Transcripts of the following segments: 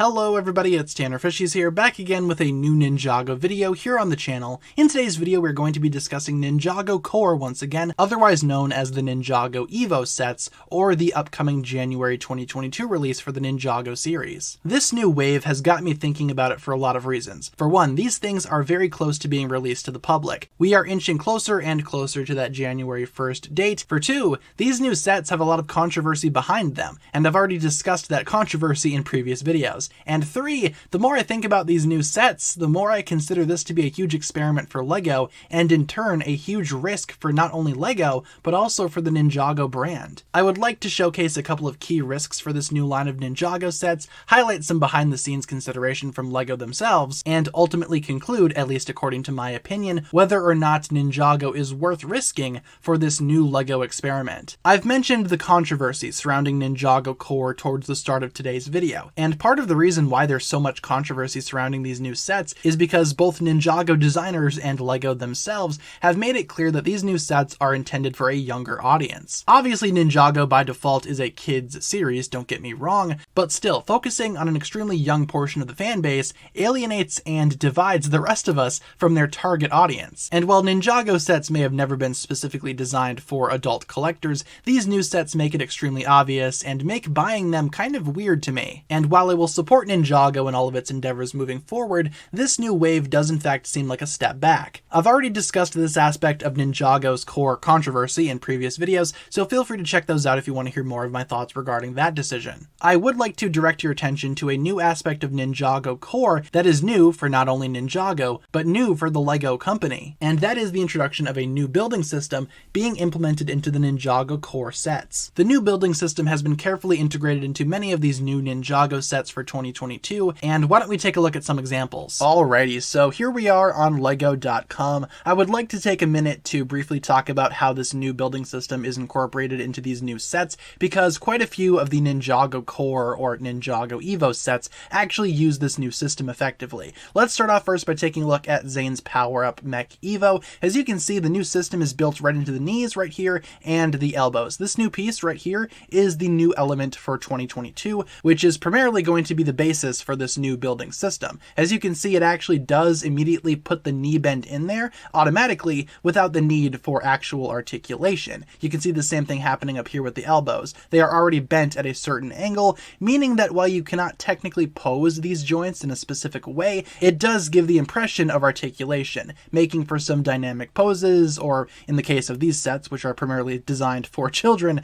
Hello everybody, it's TannerFishies here, back again with a new Ninjago video here on the channel. In today's video we're going to be discussing Ninjago Core once again, otherwise known as the Ninjago Evo sets, or the upcoming January 2022 release for the Ninjago series. This new wave has got me thinking about it for a lot of reasons. For one, these things are very close to being released to the public. We are inching closer and closer to that January 1st date. For two, these new sets have a lot of controversy behind them, and I've already discussed that controversy in previous videos. And three, the more I think about these new sets, the more I consider this to be a huge experiment for LEGO, and in turn a huge risk for not only LEGO, but also for the Ninjago brand. I would like to showcase a couple of key risks for this new line of Ninjago sets, highlight some behind the scenes consideration from LEGO themselves, and ultimately conclude, at least according to my opinion, whether or not Ninjago is worth risking for this new LEGO experiment. I've mentioned the controversy surrounding Ninjago Core towards the start of today's video, and part of the reason why there's so much controversy surrounding these new sets is because both Ninjago designers and LEGO themselves have made it clear that these new sets are intended for a younger audience. Obviously Ninjago by default is a kids series, don't get me wrong, but still, focusing on an extremely young portion of the fan base alienates and divides the rest of us from their target audience. And while Ninjago sets may have never been specifically designed for adult collectors, these new sets make it extremely obvious and make buying them kind of weird to me. And while I will support Ninjago in all of its endeavors moving forward, this new wave does in fact seem like a step back. I've already discussed this aspect of Ninjago's core controversy in previous videos, so feel free to check those out if you want to hear more of my thoughts regarding that decision. I would like to direct your attention to a new aspect of Ninjago Core that is new for not only Ninjago, but new for the LEGO company, and that is the introduction of a new building system being implemented into the Ninjago Core sets. The new building system has been carefully integrated into many of these new Ninjago sets for 2022, and why don't we take a look at some examples. Alrighty, so here we are on lego.com. I would like to take a minute to briefly talk about how this new building system is incorporated into these new sets, because quite a few of the Ninjago Core or Ninjago Evo sets actually use this new system effectively. Let's start off first by taking a look at Zane's Power Up Mech Evo. As you can see, the new system is built right into the knees right here and the elbows. This new piece right here is the new element for 2022, which is primarily going to be the basis for this new building system. As you can see, it actually does immediately put the knee bend in there automatically without the need for actual articulation. You can see the same thing happening up here with the elbows. They are already bent at a certain angle, meaning that while you cannot technically pose these joints in a specific way, it does give the impression of articulation, making for some dynamic poses, or in the case of these sets, which are primarily designed for children,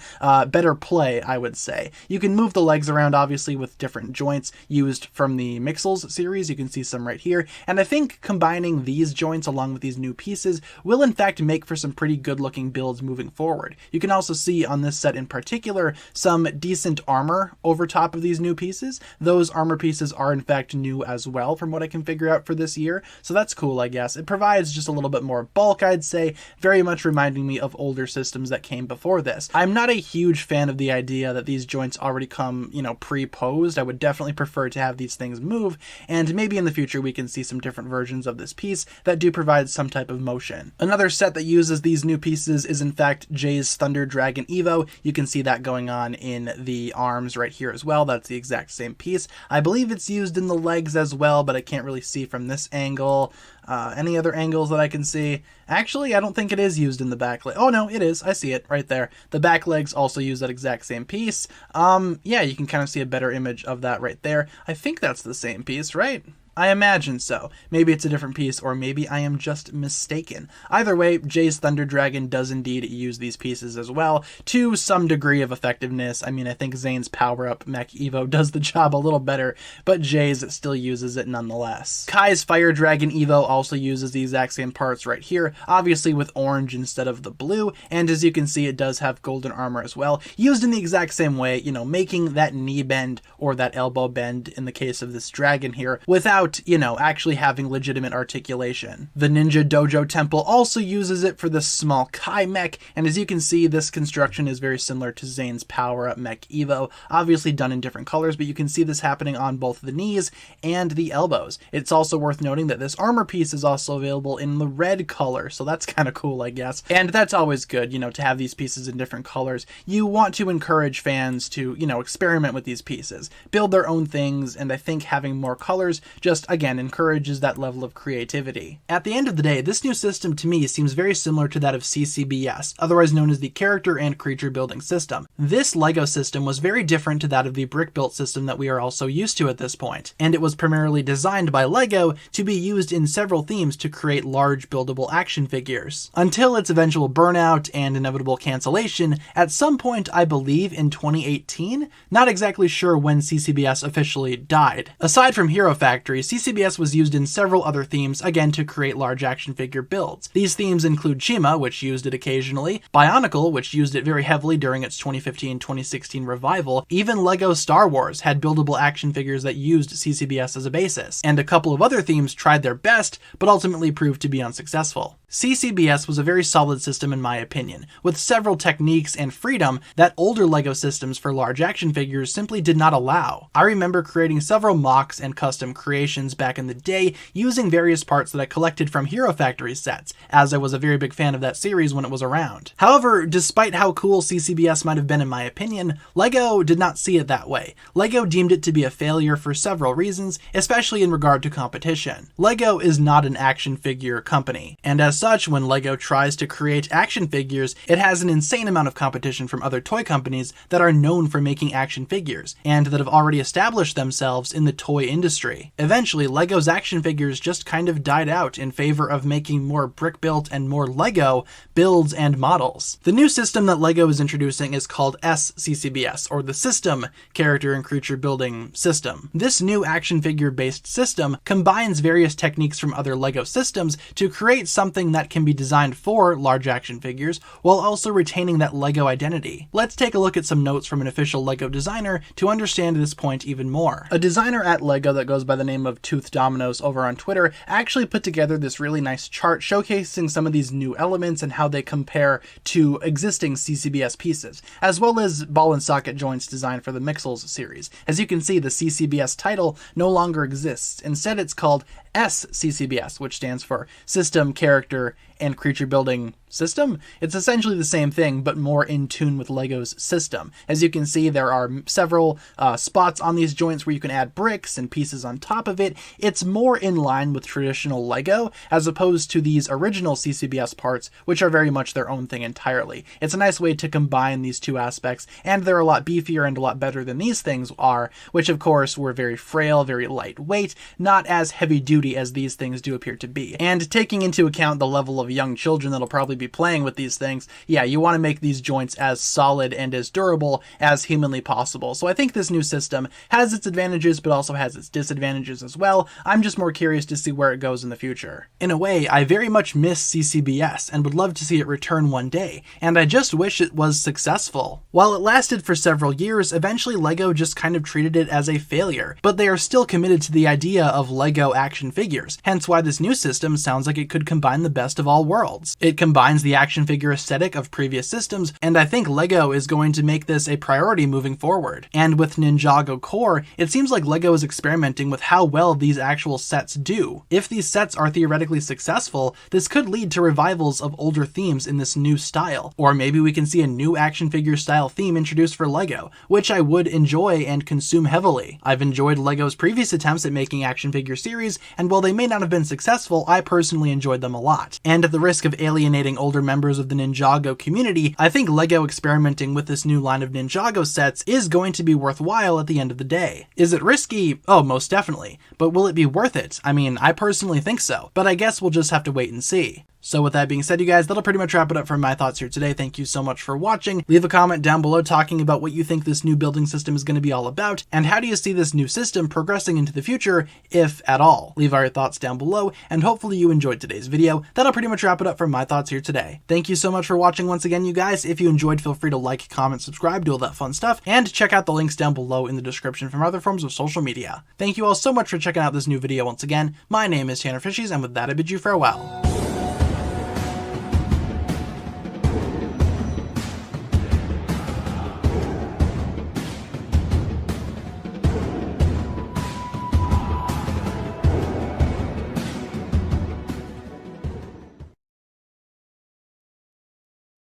better play, I would say. You can move the legs around obviously with different joints used from the Mixels series. You can see some right here, and I think combining these joints along with these new pieces will in fact make for some pretty good looking builds moving forward. You can also see on this set in particular some decent armor over top of these new pieces. Those armor pieces are in fact new as well from what I can figure out for this year, so that's cool, I guess. It provides just a little bit more bulk, I'd say, very much reminding me of older systems that came before this. I'm not a huge fan of the idea that these joints already come, pre-posed. I would definitely prefer to have these things move, and maybe in the future we can see some different versions of this piece that do provide some type of motion. Another set that uses these new pieces is in fact Jay's Thunder Dragon Evo. You can see that going on in the arms right here as well. That's the exact same piece. I believe it's used in the legs as well, but I can't really see from this angle. Any other angles that I can see? Actually, I don't think it is used in the back leg. Oh no, it is. I see it right there. The back legs also use that exact same piece. Yeah, you can kind of see a better image of that right there. I think that's the same piece, right? I imagine so. Maybe it's a different piece, or maybe I am just mistaken. Either way, Jay's Thunder Dragon does indeed use these pieces as well, to some degree of effectiveness. I mean, I think Zane's Power Up Mech Evo does the job a little better, but Jay's still uses it nonetheless. Kai's Fire Dragon Evo also uses the exact same parts right here, obviously with orange instead of the blue, and as you can see, it does have golden armor as well, used in the exact same way, making that knee bend or that elbow bend in the case of this dragon here, without without, actually having legitimate articulation. The Ninja Dojo Temple also uses it for this small Kai mech, and as you can see, this construction is very similar to Zane's Power Up Mech Evo, obviously done in different colors, but you can see this happening on both the knees and the elbows. It's also worth noting that this armor piece is also available in the red color, so that's kind of cool, I guess. And that's always good, to have these pieces in different colors. You want to encourage fans to, experiment with these pieces, build their own things, and I think having more colors just, again, encourages that level of creativity. At the end of the day, this new system to me seems very similar to that of CCBS, otherwise known as the Character and Creature Building System. This LEGO system was very different to that of the brick-built system that we are also used to at this point, and it was primarily designed by LEGO to be used in several themes to create large buildable action figures, until its eventual burnout and inevitable cancellation at some point, I believe in 2018? Not exactly sure when CCBS officially died. Aside from Hero Factory, CCBS was used in several other themes, again to create large action figure builds. These themes include Shima, which used it occasionally, Bionicle, which used it very heavily during its 2015-2016 revival, even LEGO Star Wars had buildable action figures that used CCBS as a basis, and a couple of other themes tried their best, but ultimately proved to be unsuccessful. CCBS was a very solid system in my opinion, with several techniques and freedom that older LEGO systems for large action figures simply did not allow. I remember creating several mocks and custom creations back in the day using various parts that I collected from Hero Factory sets, as I was a very big fan of that series when it was around. However, despite how cool CCBS might have been in my opinion, LEGO did not see it that way. LEGO deemed it to be a failure for several reasons, especially in regard to competition. LEGO is not an action figure company, and as such, when LEGO tries to create action figures, it has an insane amount of competition from other toy companies that are known for making action figures, and that have already established themselves in the toy industry. Eventually, LEGO's action figures just kind of died out in favor of making more brick-built and more LEGO builds and models. The new system that LEGO is introducing is called SCCBS, or the System Character and Creature Building System. This new action figure-based system combines various techniques from other LEGO systems to create something that can be designed for large action figures while also retaining that LEGO identity. Let's take a look at some notes from an official LEGO designer to understand this point even more. A designer at LEGO that goes by the name of Tooth Dominoes over on Twitter actually put together this really nice chart showcasing some of these new elements and how they compare to existing CCBS pieces, as well as ball and socket joints designed for the Mixels series. As you can see, the CCBS title no longer exists. Instead, it's called SCCBS, which stands for System, Character, and Creature Building System. It's essentially the same thing, but more in tune with LEGO's system. As you can see, there are several spots on these joints where you can add bricks and pieces on top of it. It's more in line with traditional LEGO, as opposed to these original CCBS parts, which are very much their own thing entirely. It's a nice way to combine these two aspects, and they're a lot beefier and a lot better than these things are, which of course were very frail, very lightweight, not as heavy duty as these things do appear to be. And taking into account the level of young children that'll probably be playing with these things, yeah, you want to make these joints as solid and as durable as humanly possible. So I think this new system has its advantages, but also has its disadvantages as well. I'm just more curious to see where it goes in the future. In a way, I very much miss CCBS and would love to see it return one day, and I just wish it was successful. While it lasted for several years, eventually LEGO just kind of treated it as a failure, but they are still committed to the idea of LEGO action figures, hence why this new system sounds like it could combine the best of all worlds. It combines the action figure aesthetic of previous systems, and I think LEGO is going to make this a priority moving forward. And with Ninjago Core, it seems like LEGO is experimenting with how well these actual sets do. If these sets are theoretically successful, this could lead to revivals of older themes in this new style, or maybe we can see a new action figure style theme introduced for LEGO, which I would enjoy and consume heavily. I've enjoyed LEGO's previous attempts at making action figure series, and while they may not have been successful, I personally enjoyed them a lot. And at the risk of alienating older members of the Ninjago community, I think LEGO experimenting with this new line of Ninjago sets is going to be worthwhile at the end of the day. Is it risky? Oh, most definitely. But will it be worth it? I mean, I personally think so, but I guess we'll just have to wait and see. So with that being said, you guys, that'll pretty much wrap it up for my thoughts here today. Thank you so much for watching. Leave a comment down below talking about what you think this new building system is going to be all about, and how do you see this new system progressing into the future, if at all. Leave all your thoughts down below, and hopefully you enjoyed today's video. That'll pretty much much wrap it up for my thoughts here today. Thank you so much for watching once again, you guys. If you enjoyed, feel free to like, comment, subscribe, do all that fun stuff, and check out the links down below in the description from other forms of social media. Thank you all so much for checking out this new video once again. My name is TannerFishies, and with that I bid you farewell.